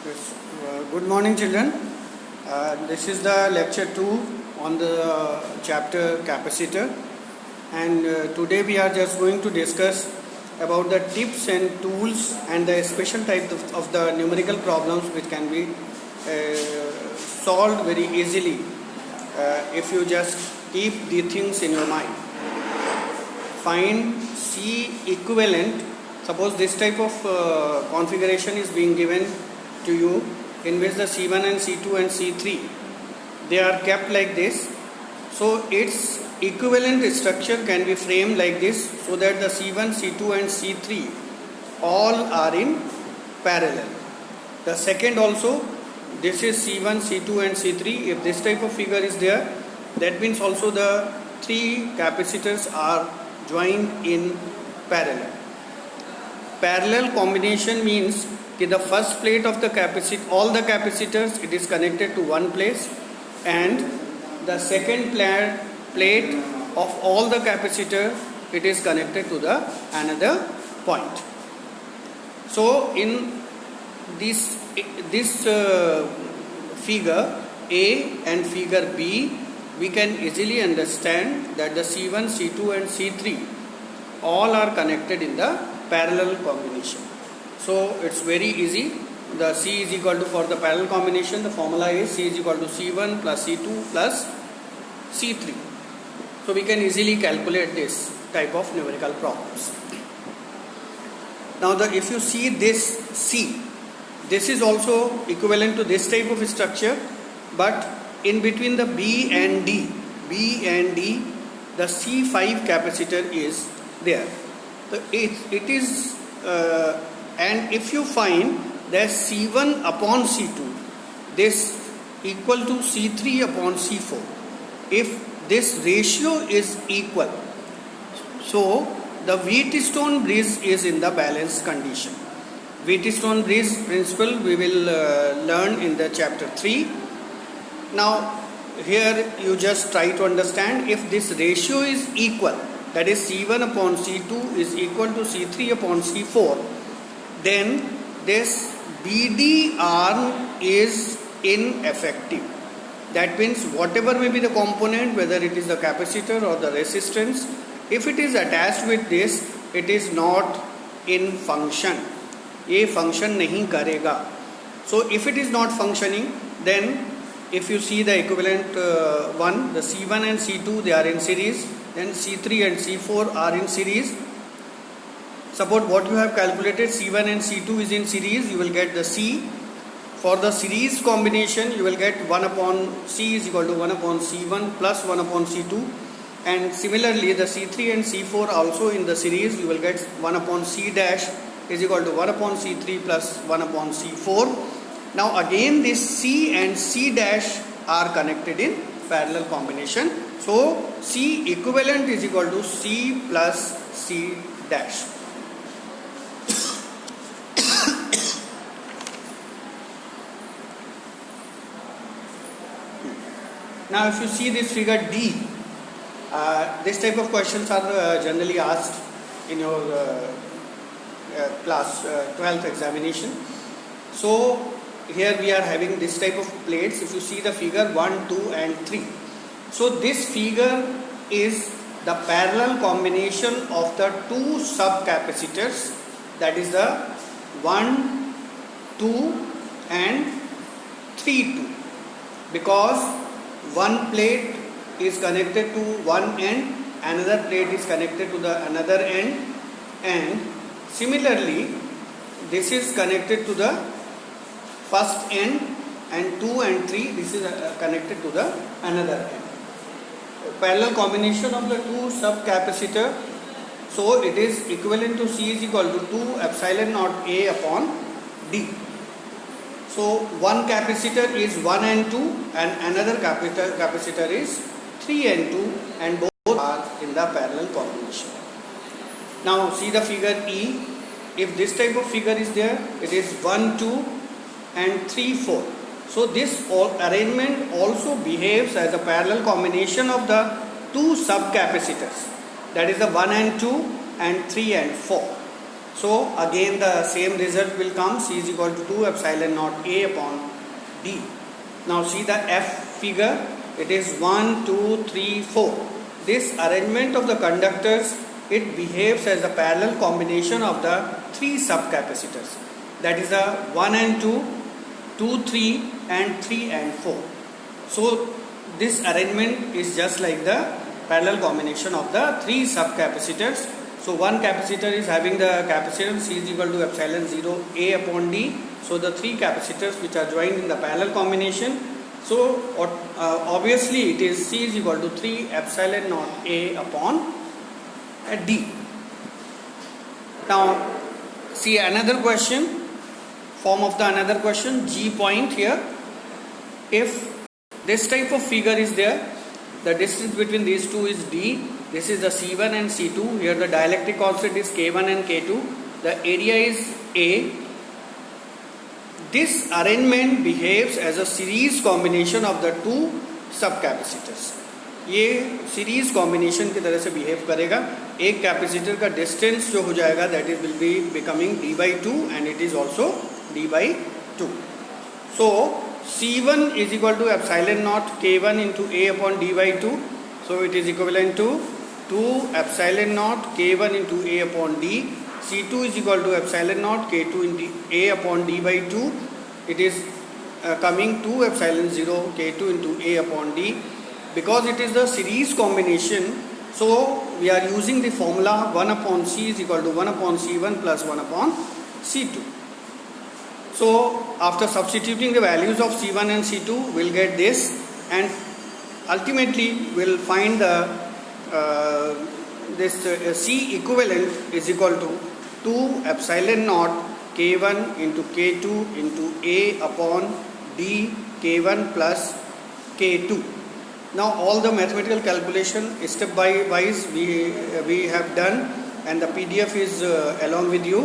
Yes. Good morning, children. This is the lecture 2 on the chapter capacitor, and today we are just going to discuss about the tips and tools and the special type of the numerical problems which can be solved very easily if you just keep the things in your mind. Find C equivalent. Suppose this type of configuration is being given to you, in which the C1 and C2 and C3 they are kept like this. So its equivalent structure can be framed like this, so that the C1, C2 and C3 all are in parallel. The second also, this is C1, C2 and C3. If this type of figure is there, that means also the three capacitors are joined in parallel. Parallel combination means that the first plate of the capacitor, all the capacitors, it is connected to one place, and the second plate of all the capacitor, it is connected to the another point. So in this figure A and figure B, we can easily understand that the C1, C2 and C3 all are connected in the parallel combination. So it's very easy. The C is equal to, for the parallel combination, the formula is C is equal to C1 plus C2 plus C3. So we can easily calculate this type of numerical problems. Now if you see this C, this is also equivalent to this type of structure, but in between the B and D, the C5 capacitor is there. So it is and if you find that C1 upon C2, this equal to C3 upon C4, if this ratio is equal, so the Wheatstone bridge is in the balanced condition. Wheatstone bridge principle we will learn in the chapter 3. Now here you just try to understand, if this ratio is equal, that is C1 upon C2 is equal to C3 upon C4, then this BD arm is ineffective. That means whatever may be the component, whether it is the capacitor or the resistance, if it is attached with this, it is not in function. ये function नहीं करेगा. So if it is not functioning, then if you see the equivalent one, the C1 and C2 they are in series, then C3 and C4 are in series. Suppose what you have calculated, C1 and C2 is in series, you will get the C. For the series combination, you will get 1 upon C is equal to 1 upon C1 plus 1 upon C2. And similarly, the C3 and C4 also in the series, you will get 1 upon C dash is equal to 1 upon C3 plus 1 upon C4. Now again, this C and C dash are connected in parallel combination. So C equivalent is equal to C plus C dash. Now if you see this figure D, this type of questions are generally asked in your class 12th examination. So here we are having this type of plates. If you see the figure 1, 2 and 3. So this figure is the parallel combination of the two subcapacitors, that is the 1, 2 and 3, 2. Because one plate is connected to one end, another plate is connected to the another end, and similarly this is connected to the first end, and 2 and 3 this is connected to the another end. Parallel combination of the two subcapacitor, so it is equivalent to C is equal to 2 epsilon naught A upon D. So one capacitor is 1 and 2 and another capacitor is 3 and 2, and both are in the parallel combination. Now see the figure E. If this type of figure is there, it is 1, 2 and 3, 4. So this arrangement also behaves as a parallel combination of the two subcapacitors, that is the 1 and 2 and 3 and 4. So again the same result will come, C is equal to 2 epsilon naught A upon D. Now see the F figure, it is 1, 2, 3, 4. This arrangement of the conductors, it behaves as a parallel combination of the 3 subcapacitors. That is a 1 and 2, 2, 3 and 3 and 4. So this arrangement is just like the parallel combination of the 3 subcapacitors. So one capacitor is having the capacitance C is equal to epsilon 0 A upon D. So the 3 capacitors which are joined in the parallel combination. So obviously it is C is equal to 3 epsilon naught A upon D. Now see another question, form of the another question, G point here. If this type of figure is there, the distance between these two is D. This is the C1 and C2. Here the dielectric constant is K1 and K2. The area is A. This arrangement behaves as a series combination of the 2 subcapacitors. ये series combination की तरह से behave करेगा. एक capacitor का distance जो हो जाएगा that is will be becoming d/2 and it is also d/2. So C1 is equal to epsilon naught K1 into A upon d/2. So it is equivalent to 2 epsilon naught K1 into A upon D. C2 is equal to epsilon naught K2 into A upon d/2. It is coming 2 epsilon 0 K2 into A upon D. Because it is the series combination, so we are using the formula 1 upon C is equal to 1 upon C1 plus 1 upon C2. So after substituting the values of C1 and C2, we'll get this, and ultimately we'll find the C equivalent is equal to 2 epsilon naught K1 into K2 into A upon D K1 plus K2. Now all the mathematical calculation step by wise we have done, and the PDF is along with you.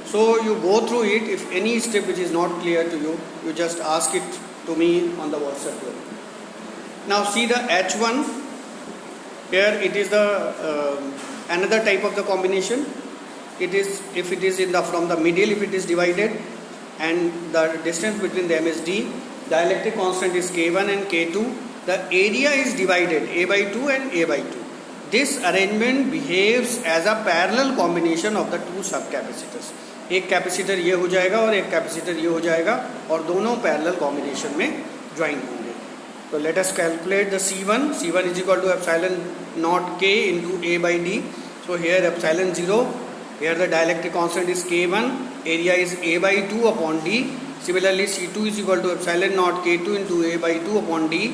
So you go through it. If any step which is not clear to you, you just ask it to me on the WhatsApp group. Now see the H1. Here it is the another type of the combination. It is if it is in the from the middle, if it is divided, and the distance between them is D. Dielectric constant is K1 and K2. The area is divided A/2 and A/2. This arrangement behaves as a parallel combination of the 2 subcapacitors. एक capacitor ये हो जाएगा और एक capacitor ये हो जाएगा और दोनों पैरेलल कॉम्बिनेशन में ज्वाइन होंगे. तो let us calculate the C1. C1 is equal to epsilon naught K into A/D. So here epsilon 0. Here the dielectric constant is K1. Area is A/2 upon D. Similarly C2 is equal to epsilon naught K2 into A/2 upon D.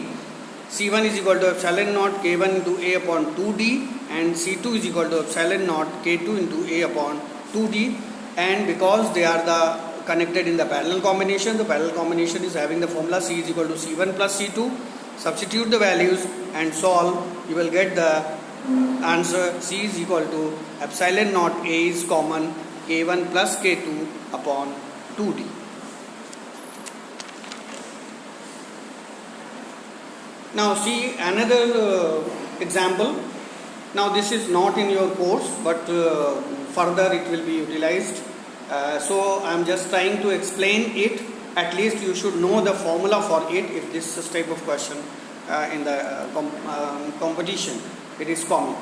C1 is equal to epsilon naught K1 into A upon 2D, and C2 is equal to epsilon naught K2 into A upon 2D. And because they are the connected in the parallel combination, the parallel combination is having the formula C is equal to C1 plus C2. Substitute the values and solve. You will get the answer. C is equal to epsilon naught A is common, K1 plus K2 upon 2D. Now see another example. Now this is not in your course, but further it will be utilized. So I am just trying to explain it. At least you should know the formula for it if this is type of question in the competition. It is common.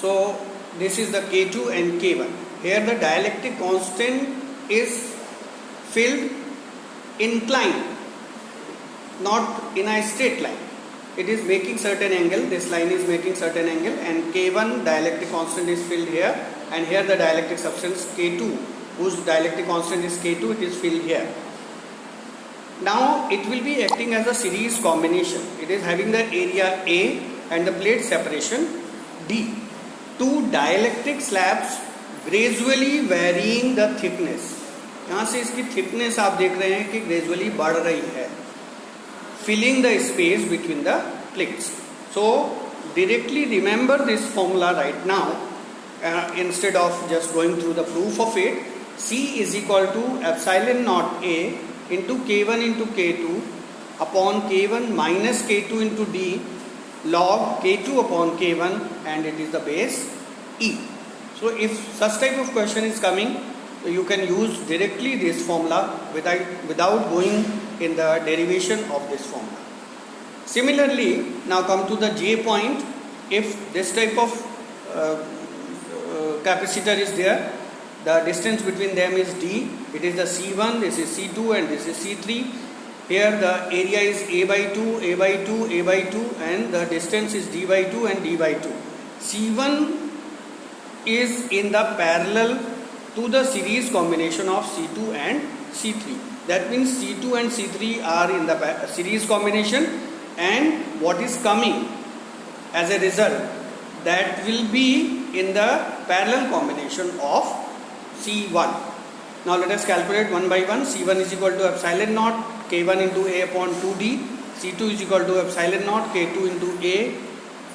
So this is the K2 and K1. Here the dielectric constant is filled inclined, not in a straight line. It is making certain angle. This line is making certain angle, and K1 dielectric constant is filled here, and here the dielectric substance K2, whose dielectric constant is K2, it is filled here. Now it will be acting as a series combination. It is having the area A and the plate separation D. 2 dielectric slabs gradually varying the thickness. यहाँ से इसकी thickness आप देख रहे हैं कि gradually बढ़ रही है, filling the space between the plates. So directly remember this formula right now, instead of just going through the proof of it. C is equal to epsilon naught A into K1 into K2 upon K1 minus K2 into D log K2 upon K1, and it is the base E. So if such type of question is coming, you can use directly this formula without going in the derivation of this formula. Similarly, now come to the J point. If this type of capacitor is there, the distance between them is D. It is the C1, this is C2 and this is C3. Here the area is A by 2, A by 2, A by 2 and the distance is D by 2 and D by 2. C1 is in the parallel to the series combination of C2 and C3. That means C2 and C3 are in the series combination, and what is coming as a result, that will be in the parallel combination of C1. Now let us calculate one by one. C1 is equal to epsilon naught K1 into A upon 2D. C2 is equal to epsilon naught K2 into A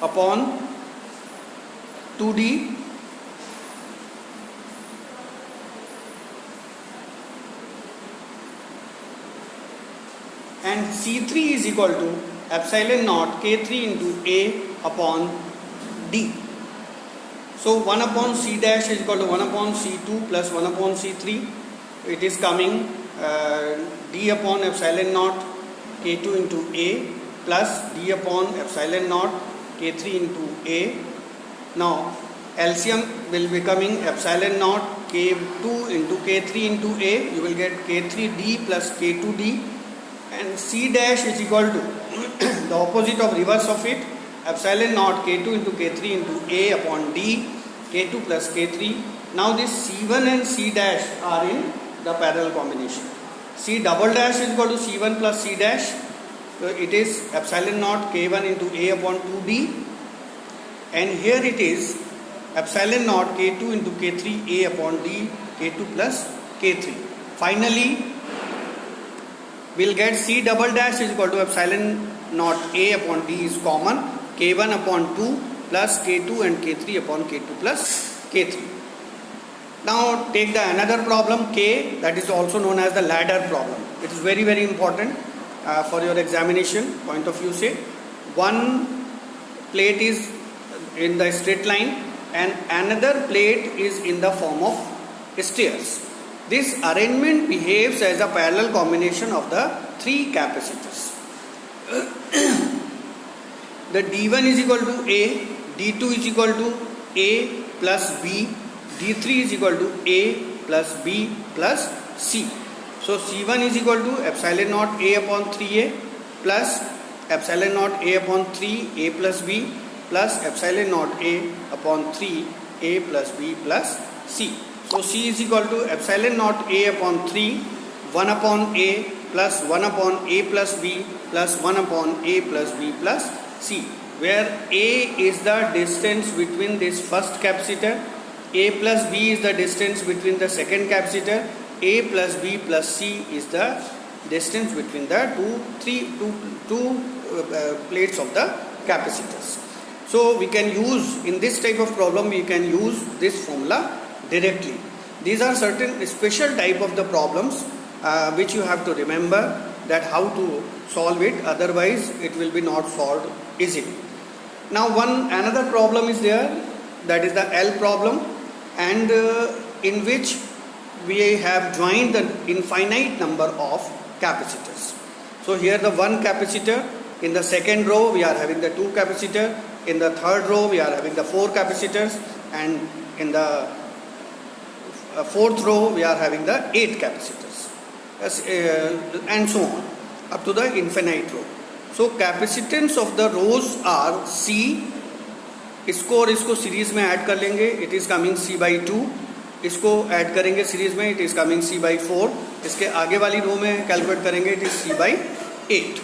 upon 2D. And C3 is equal to epsilon naught K3 into A upon D. So 1 upon C dash is equal to 1 upon C2 plus 1 upon C3. It is coming D upon epsilon naught K2 into A plus D upon epsilon naught K3 into A. Now LCM will be coming epsilon naught K2 into K3 into A. You will get K3D plus K2D. And C dash is equal to the opposite of reverse of it, epsilon naught K2 into K3 into A upon D, K2 plus K3. Now this C1 and C dash are in the parallel combination. C double dash is equal to C1 plus C dash. So it is epsilon naught K1 into A upon 2D. And here it is epsilon naught K2 into K3 A upon D, K2 plus K3. Finally, we'll get C double dash is equal to epsilon naught A upon D is common, K1 upon 2 plus K2 and K3 upon K2 plus K3. Now take the another problem K, that is also known as the ladder problem. It is very very important for your examination point of view. Say one plate is in the straight line and another plate is in the form of stairs. This arrangement behaves as a parallel combination of the three capacitors. The D1 is equal to A, D2 is equal to A plus B, D3 is equal to A plus B plus C. So C1 is equal to epsilon naught A upon 3A plus epsilon naught A upon 3 A plus B plus epsilon naught A upon 3 A plus B plus C. So C is equal to epsilon naught A upon 3, 1 upon A plus 1 upon A plus B plus 1 upon A plus B plus C, where A is the distance between this first capacitor, A plus B is the distance between the second capacitor, A plus B plus C is the distance between the two plates of the capacitors. So we can use, in this type of problem, we can use this formula directly. These are certain special type of the problems which you have to remember that how to solve it, otherwise it will be not solved easily. Now another problem is there, that is the L problem, and in which we have joined the infinite number of capacitors. So here the one capacitor, in the second row we are having the two capacitor, in the third row we are having the four capacitors, and in the fourth row we are having the 8 capacitors, and so on up to the infinite row. So capacitance of the rows are C, इसको और इसको series में add कर लेंगे, it is coming C by 2, इसको add करेंगे series में, it is coming C by 4, इसके आगे वाली रो में कैलकुलेट करेंगे, it is C by 8.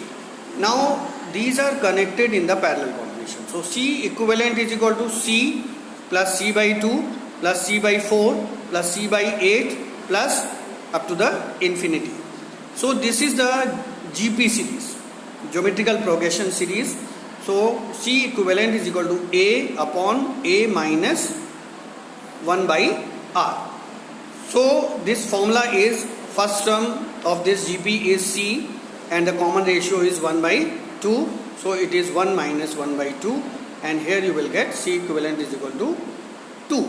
Now these are connected in the parallel combination. So C equivalent is equal to C plus C by 2 plus C by 4 plus C by 8 plus up to the infinity. So this is the GP series, geometrical progression series. So C equivalent is equal to A upon A minus 1 by R. So this formula is, first term of this GP is C and the common ratio is 1 by 2. So it is 1 minus 1 by 2, and here you will get C equivalent is equal to 2.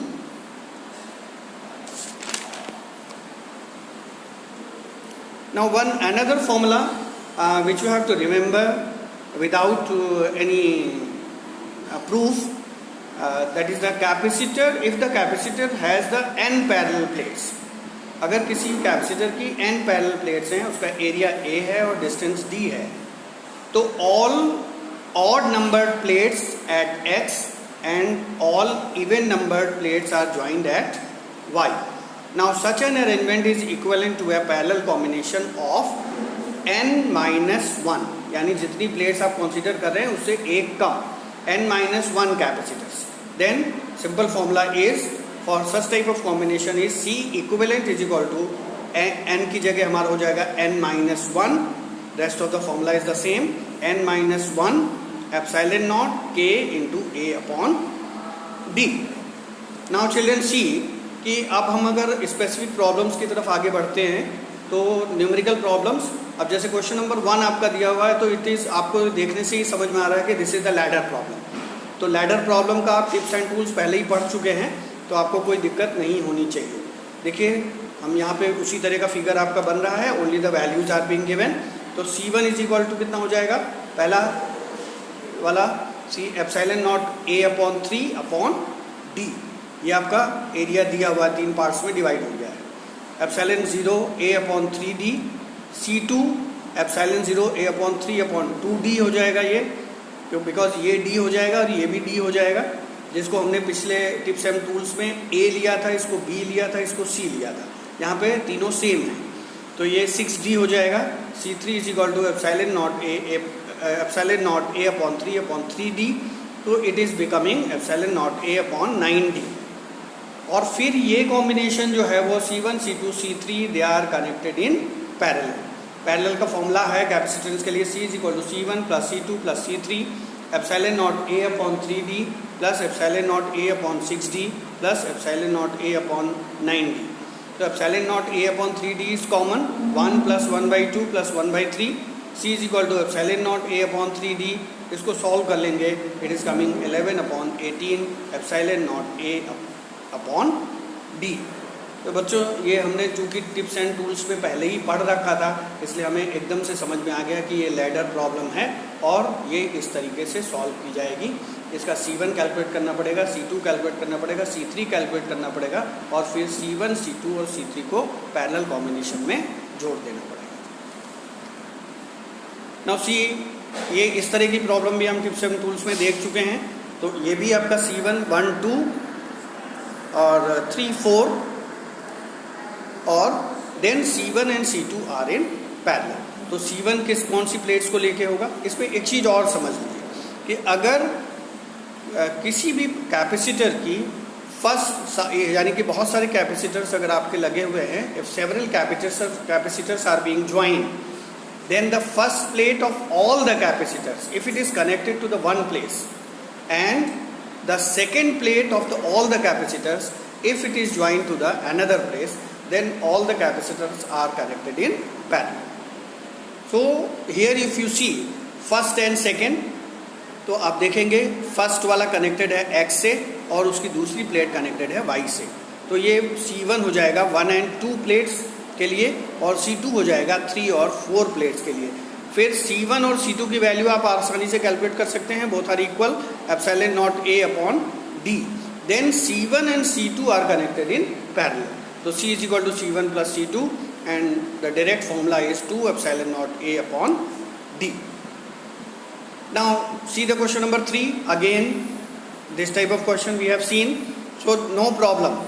Now one another formula which you have to remember without any proof, that is the capacitor. If the capacitor has the n parallel plates, अगर किसी capacitor की n parallel plates हैं, उसका area A है और distance D है, तो all odd numbered plates at X and all even numbered plates are joined at Y. Now such an arrangement is equivalent to a parallel combination of n minus 1, यानी जितनी plates आप consider कर रहे हैं उससे एक कम, n minus 1 capacitors. Then simple formula is for such type of combination is C equivalent is equal to n की जगह हमारा हो जाएगा n minus 1, rest of the formula is the same, n minus 1 epsilon naught k into A upon D. Now children see कि अब हम अगर specific problems की तरफ आगे बढ़ते हैं तो न्यूमेरिकल प्रॉब्लम्स, अब जैसे क्वेश्चन नंबर 1 आपका दिया हुआ है तो इट इज़ आपको देखने से ही समझ में आ रहा है कि this is the ladder problem. तो लैडर प्रॉब्लम का आप टिप्स एंड टूल्स पहले ही पढ़ चुके हैं, तो आपको कोई दिक्कत नहीं होनी चाहिए. देखिए हम यहाँ पे उसी तरह का फिगर आपका बन रहा है, only the values are being given. तो C1 इज इक्वल टू कितना हो जाएगा, पहला वाला C epsilon naught A upon 3 upon D, ये आपका एरिया दिया हुआ 3 पार्ट्स में डिवाइड हो गया है. Epsilon 0 A upon 3D, C2 epsilon 0 A upon 3 upon 2D हो जाएगा ये, क्यों, बिकॉज ये D हो जाएगा और ये भी D हो जाएगा, जिसको हमने पिछले टिप्स एंड टूल्स में A लिया था, इसको B लिया था, इसको C लिया था. यहाँ पे तीनों सेम है, तो ये 6D हो जाएगा. C3 is equal to epsilon naught A upon 3 upon 3D, तो it is becoming epsilon naught A upon 9D. और फिर ये कॉम्बिनेशन जो है वो C1, C2, C3 they are connected in parallel. Parallel का फॉर्मूला है कैपेसिटेंस के लिए C is equal to C1 plus C2 plus C3 epsilon naught A upon 3D plus epsilon naught A upon 6D plus epsilon naught A upon 9D. तो epsilon naught A upon 3D is common, 1 plus 1/2 plus 1/3. C is equal to epsilon naught A upon 3D, इसको solve कर लेंगे, it is coming 11 upon 18 epsilon naught A upon D. तो बच्चों ये हमने चूँकि tips and tools में पहले ही पढ़ रखा था, इसलिए हमें एकदम से समझ में आ गया कि ये लैडर प्रॉब्लम है और ये इस तरीके से सॉल्व की जाएगी. इसका C1 कैलकुलेट करना पड़ेगा, C2 कैलकुलेट करना पड़ेगा, C3 कैलकुलेट करना पड़ेगा और फिर C1, C2 और C3 को पैरेलल कॉम्बिनेशन में जोड़ देना पड़ेगा. नाउ सी, ये इस तरह की प्रॉब्लम भी हम टिप्स एंड टूल्स में देख चुके हैं. तो ये भी आपका C1, 1, 2 और 3, 4 और then C1 and C2 are in parallel. तो C1 कौन सी प्लेट्स को लेके होगा, इसमें एक चीज़ और समझ लीजिए कि अगर किसी भी कैपेसिटर की फर्स्ट, यानी कि बहुत सारे कैपेसिटर्स अगर आपके लगे हुए हैं, if several capacitors are being joined, then the first plate of all the capacitors, if it is connected to the one place, and the second plate of all the capacitors, if it is joined to the another place, then all the capacitors are connected in parallel. So here if you see first and second, तो आप देखेंगे first वाला connected है X से और उसकी दूसरी plate connected है Y से. तो ये C1 हो जाएगा 1 and 2 प्लेट्स के लिए और C2 हो जाएगा 3 और 4 प्लेट्स के लिए. फिर C1 और C2 की वैल्यू आप आसानी से कैलकुलेट कर सकते हैं, both are equal, epsilon naught A upon D. Then C1 and C2 are connected in parallel. तो C is equal to C1 plus C2 and the direct formula is 2 epsilon naught A upon D. Now see the question number 3. Again this type of question we have seen, so no problem.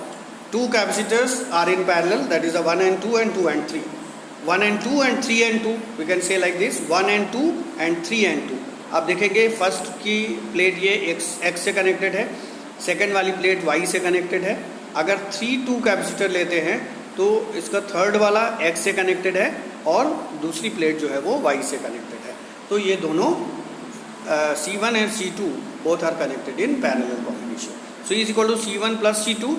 Two capacitors are in parallel, that is the 1 and 2 and 2 and 3. 1 and 2 and 3 and 2, we can say like this, 1 and 2 and 3 and 2. आप देखेंगे first की plate ये X से connected है, second वाली plate Y से connected है. अगर 3-2 कैपेसिटर लेते हैं तो इसका थर्ड वाला X से कनेक्टेड है और दूसरी प्लेट जो है वो Y से कनेक्टेड है. तो ये दोनों C1 and C2 both are connected in parallel combination. So E is equal to C1 plus C2.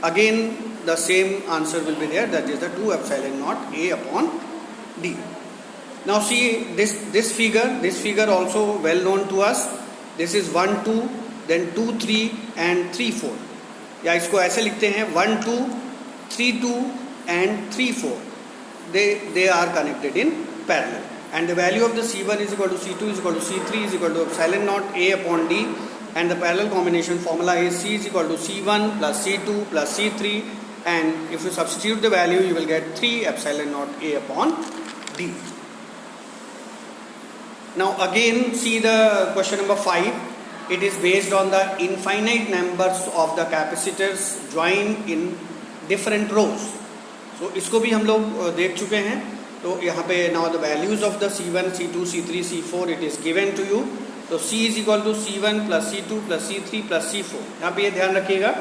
Again the same answer will be there, that is the 2 epsilon naught A upon D. Now see this figure also well known to us. This is 1 2, then 2 3 and 3 4. या इसको ऐसे लिखते हैं 1 2 3 2 and 3 4. they are connected in parallel. And the value of the C1 is equal to C2 is equal to C3 is equal to epsilon naught A upon D, and the parallel combination formula is C is equal to C1 plus C2 plus C3, and if you substitute the value you will get 3 epsilon naught A upon D. Now again see the question number 5. It is based on the infinite numbers of the capacitors joined in different rows. So इसको भी हम लोग देख चुके हैं. तो यहाँ पे now the values of the C1, C2, C3, C4 it is given to you. तो C is equal to C1 plus C2 plus C3 plus C4. यहाँ पे ये ध्यान रखिएगा,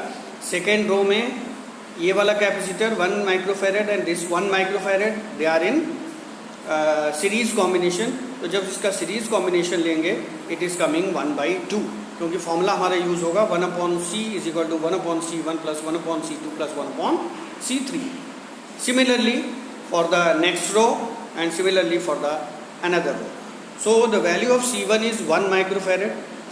सेकेंड रो में ये वाला capacitor 1 microfarad and this 1 microfarad they are in series combination. तो जब इसका सीरीज कॉम्बिनेशन लेंगे इट इज कमिंग 1/2, क्योंकि फॉर्मूला हमारा यूज होगा 1/C is equal to 1/C1 plus 1/C2 plus 1/C3. Similarly for the next row and similarly for the another row. So the value of C1 is 1 microfarad,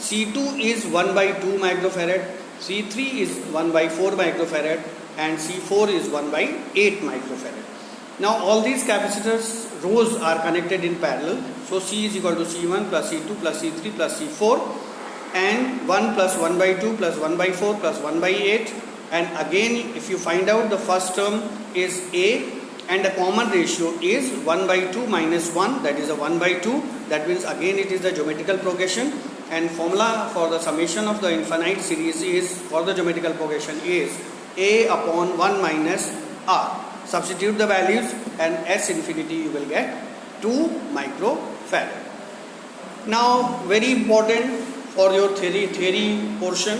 C2 is 1/2 microfarad, C3 is 1/4 microfarad and C4 is 1/8 microfarad. Now all these capacitors rows are connected in parallel. So C is equal to C1 plus C2 plus C3 plus C4, and 1 plus 1/2 plus 1/4 plus 1/8, and again if you find out the first term is A and the common ratio is 1/2 minus 1, that is a 1/2. That means again it is the geometrical progression, and formula for the summation of the infinite series is for the geometrical progression is A upon 1 minus R. Substitute the values and S infinity you will get 2 microfarad. Now very important for your theory portion,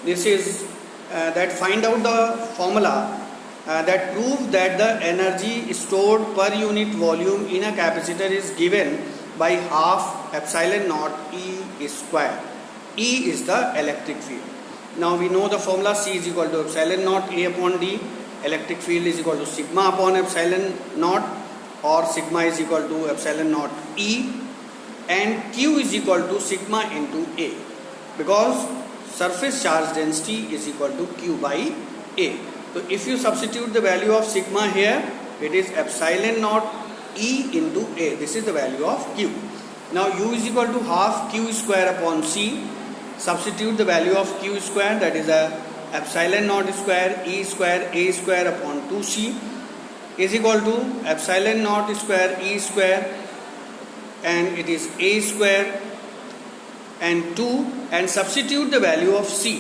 this is that find out the formula that prove that the energy stored per unit volume in a capacitor is given by half epsilon naught E square. E is the electric field. Now we know the formula C is equal to epsilon naught A upon D. Electric field is equal to sigma upon epsilon naught, or sigma is equal to epsilon naught E, and Q is equal to sigma into A, because surface charge density is equal to Q by A. So if you substitute the value of sigma here, it is epsilon naught E into A. This is the value of Q. Now U is equal to half Q square upon C. Substitute the value of Q square, that is a epsilon naught square E square A square upon 2C is equal to epsilon naught square E square, and it is A square and 2, and substitute the value of C.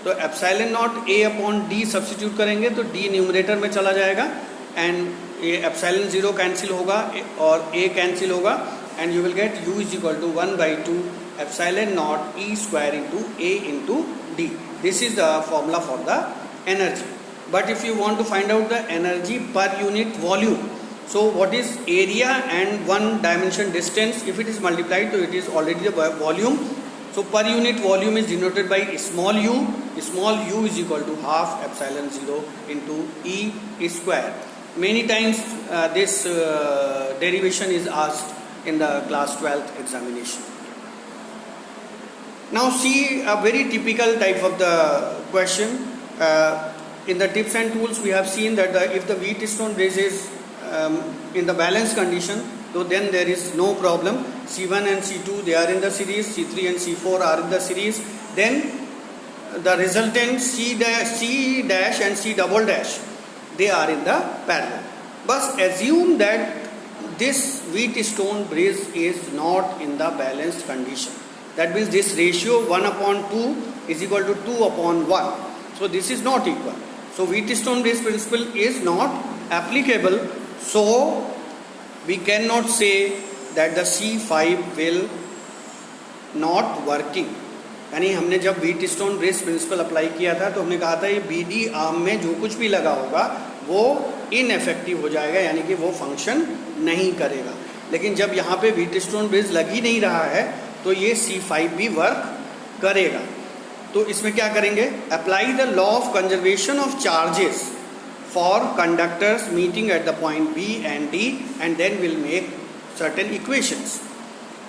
तो epsilon naught A upon D substitute करेंगे तो D numerator में चला जाएगा, and ये epsilon 0 cancel होगा और A cancel होगा, and you will get U is equal to 1/2 epsilon naught E square into A into D. This is the formula for the energy. But if you want to find out the energy per unit volume, so what is area and one dimension distance? If it is multiplied, so it is already the volume. So per unit volume is denoted by small u. Small u is equal to half epsilon 0 into E square. Many times this derivation is asked in the class 12th examination. Now see a very typical type of the question. In the tips and tools we have seen that if the Wheatstone bridge is in the balanced condition, so then there is no problem. C1 and C2 they are in the series, C3 and C4 are in the series. Then the resultant C dash and C double dash they are in the parallel. But assume that this Wheatstone bridge is not in the balanced condition. That means this ratio 1/2 is equal to 2/1. So this is not equal. So Wheatstone bridge principle is not applicable. So we cannot say that the C5 will not working. यानी हमने जब Wheatstone bridge principle apply किया था तो हमने कहा था ये BD आर्म में जो कुछ भी लगा होगा वो इनएफेक्टिव हो जाएगा, यानी कि वो फंक्शन नहीं करेगा. लेकिन जब यहाँ पे Wheatstone bridge लग ही नहीं रहा है तो ये C5 भी वर्क करेगा. तो इसमें क्या करेंगे? Apply the law of conservation of charges for conductors meeting at the point B and D, and then will make certain equations.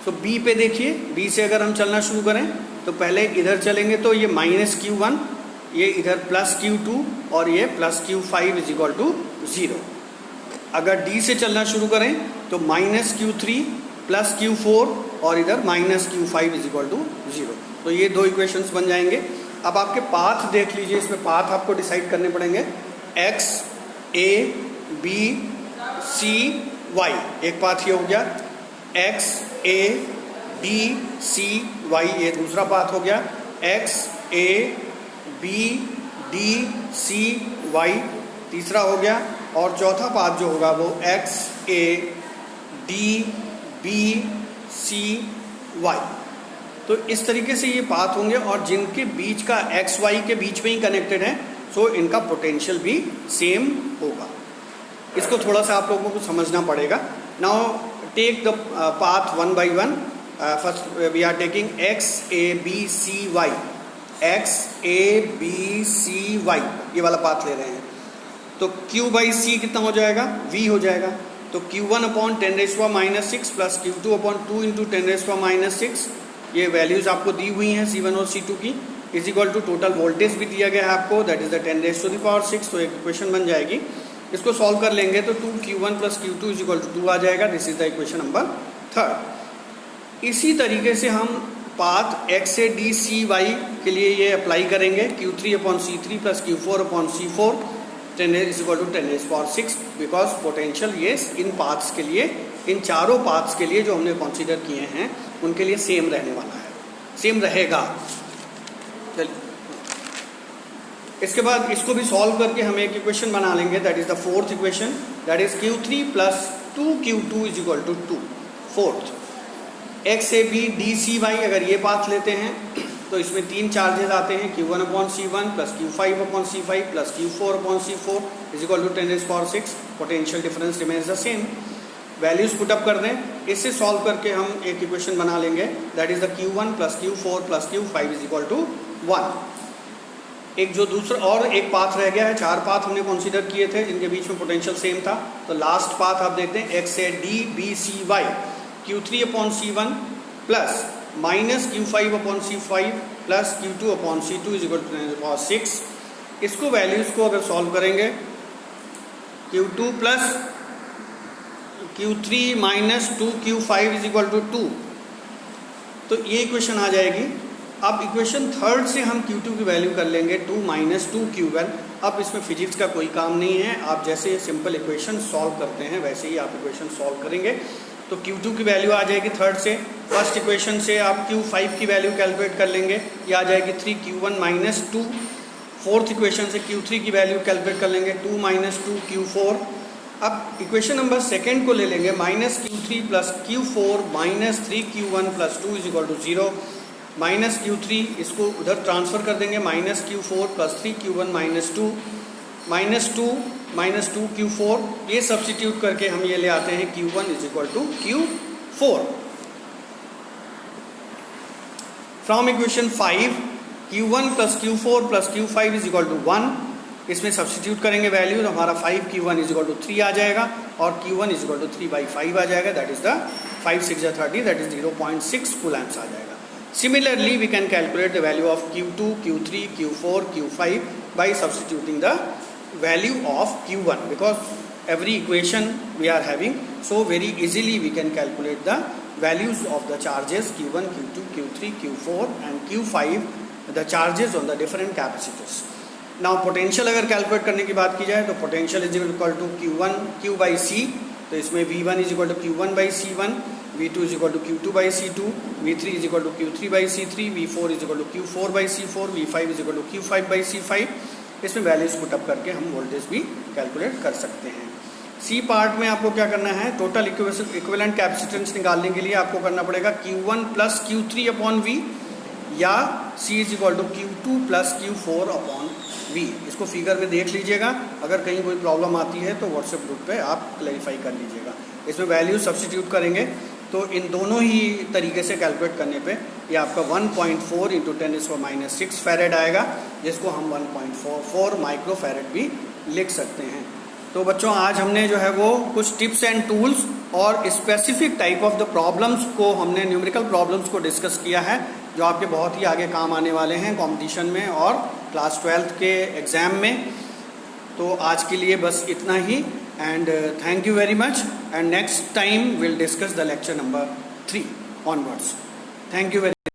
So B पे देखिए, B से अगर हम चलना शुरू करें तो पहले इधर चलेंगे तो ये -Q1, ये इधर +Q2 और ये +Q5 इज इक्वल टू 0. अगर डी से चलना शुरू करें तो -q3 + q4 और इधर -q5 इज इक्वल टू 0। तो ये दो इक्वेशंस बन जाएंगे। अब आपके पाथ देख लीजिए, इसमें पाथ आपको डिसाइड करने पड़ेंगे। x a b c y एक पाथ ये हो गया, x a b c y ये दूसरा पाथ हो गया, x a b d c y तीसरा हो गया, और चौथा पाथ जो होगा वो x a d b c y। तो इस तरीके से ये पाथ होंगे और जिनके बीच का एक्स वाई के बीच में ही कनेक्टेड है, सो इनका पोटेंशियल भी सेम होगा। इसको थोड़ा सा आप लोगों को समझना पड़ेगा। Now take the path one by one. First we are taking X A B C Y, X A B C Y ये वाला पाथ ले रहे हैं। तो q बाई सी कितना हो जाएगा, v हो जाएगा। तो q1/10⁻⁶ प्लस q2/2 इंटू 10⁻�6, ये वैल्यूज आपको दी हुई हैं C1 और C2 की, is equal to total voltage भी दिया गया है आपको, दैट इज द 10⁻⁶। तो एक इक्वेशन बन जाएगी। इसको सॉल्व कर लेंगे तो 2q1 + q2 is equal to 2 आ जाएगा। This is the equation number 3। इसी तरीके से हम पाथ x से d c y के लिए ये अप्लाई करेंगे, q3/c3 plus q4/c4 10 is equal to 10⁻⁶, because potential ये इन पाथ्स के लिए, इन चारों पाथ्स के लिए जो हमने कंसीडर किए हैं उनके लिए सेम रहने वाला है, सेम रहेगा। चलिए इसके बाद इसको भी सॉल्व करके हम एक इक्वेशन बना लेंगे, that is the fourth equation, that is q3 + 2q2 is equal to 2। Fourth x a b d c y, अगर ये पाथ लेते हैं तो इसमें तीन चार्जेस आते हैं, q1/c1 plus q5/c5 plus q4/c4 is equal to 10⁻⁶। Potential difference remains the same. Values put up कर दें, इससे सॉल्व करके हम एक इक्वेशन बना लेंगे, that is the q1 + q4 + q5 is equal to 1। एक जो दूसरा और एक पाथ रह गया है, चार पाथ हमने कंसीडर किए थे जिनके बीच में पोटेंशियल सेम था। तो लास्ट पाथ आप देखते हैं, x a d b c y q3/c1 plus -q5/c5 plus q2/c2 is equal to 10⁻⁶। इसको वैल्यूज को अगर सॉल्व करेंगे, q2 plus q3 minus 2q5 is equal to 2, तो ये इक्वेशन आ जाएगी। अब इक्वेशन थर्ड से हम q2 की वैल्यू कर लेंगे 2 - 2q1। अब इसमें फिजिक्स का कोई काम नहीं है, आप जैसे सिंपल इक्वेशन सॉल्व करते हैं वैसे ही आप इक्वेशन सॉल्व करेंगे। तो q2 की वैल्यू आ जाएगी थर्ड से। फर्स्ट इक्वेशन से आप q5 की वैल्यू कैलकुलेट कर लेंगे, ये आ जाएगी 3q1 - 2। फोर्थ इक्वेशन से q3 की वैल्यू कैलकुलेट कर लेंगे, 2 - 2q4। अब इक्वेशन नंबर सेकेंड को ले लेंगे, -q3 + q4 - 3q1 + 2 is equal to 0। -q3 इसको उधर ट्रांसफर कर देंगे, -q4 + 3q1 - 2 -2 - 2q4, ये सब्स्टिट्यूट करके हम ये ले आते हैं q1 is equal to q4। From equation 5 q1 + q4 + q5 is equal to 1, इसमें सब्स्टिट्यूट करेंगे वैल्यू, तो हमारा 5q1 इज इक्वल टू 3 आ जाएगा और q1 इज इक्वल टू 3/5 आ जाएगा, that is the 5 6 30, that is 0.6 coulombs आ जाएगा। Similarly, we can calculate the value of q2, q3, q4, q5 by substituting the value of q1, because every equation we are having, so very easily we can calculate the values of the charges q1, q2, q3, q4 and q5, the charges on the different capacitors. Now potential अगर calculate करने की बात की जाए तो potential is equal to q by c, तो इसमें v1 is equal to q1 by c1, v2 is equal to q2 by c2, v3 is equal to q3 by c3, v4 is equal to q4 by c4, v5 is equal to q5 by c5। इसमें values put up करके हम voltage भी calculate कर सकते हैं। C part में आपको क्या करना है, टोटल इक्विवेलेंट कैपेसिटेंस निकालने के लिए आपको करना पड़ेगा q1 + q3/v या c is equal to q2 + q4/v। इसको फिगर में देख लीजिएगा, अगर कहीं कोई प्रॉब्लम आती है तो व्हाट्सएप ग्रुप पे आप क्लैरिफाई कर लीजिएगा। इसमें वैल्यू सब्स्टिट्यूट करेंगे तो इन दोनों ही तरीके से कैलकुलेट करने पे ये आपका 1.4 × 10⁻⁶ फैरेड आएगा, जिसको हम 1.44 माइक्रो फैरेड भी लिख सकते हैं। तो बच्चों आज हमने जो है वो कुछ टिप्स एंड टूल्स और specific type of the problems को, हमने न्यूमेरिकल प्रॉब्लम्स को डिस्कस किया है, जो आपके बहुत ही आगे काम आने वाले हैं कॉम्पिटिशन में और क्लास 12th के एग्ज़ाम में। तो आज के लिए बस इतना ही। and thank you very much, and next time we'll discuss the lecture number 3 onwards. Thank you very much.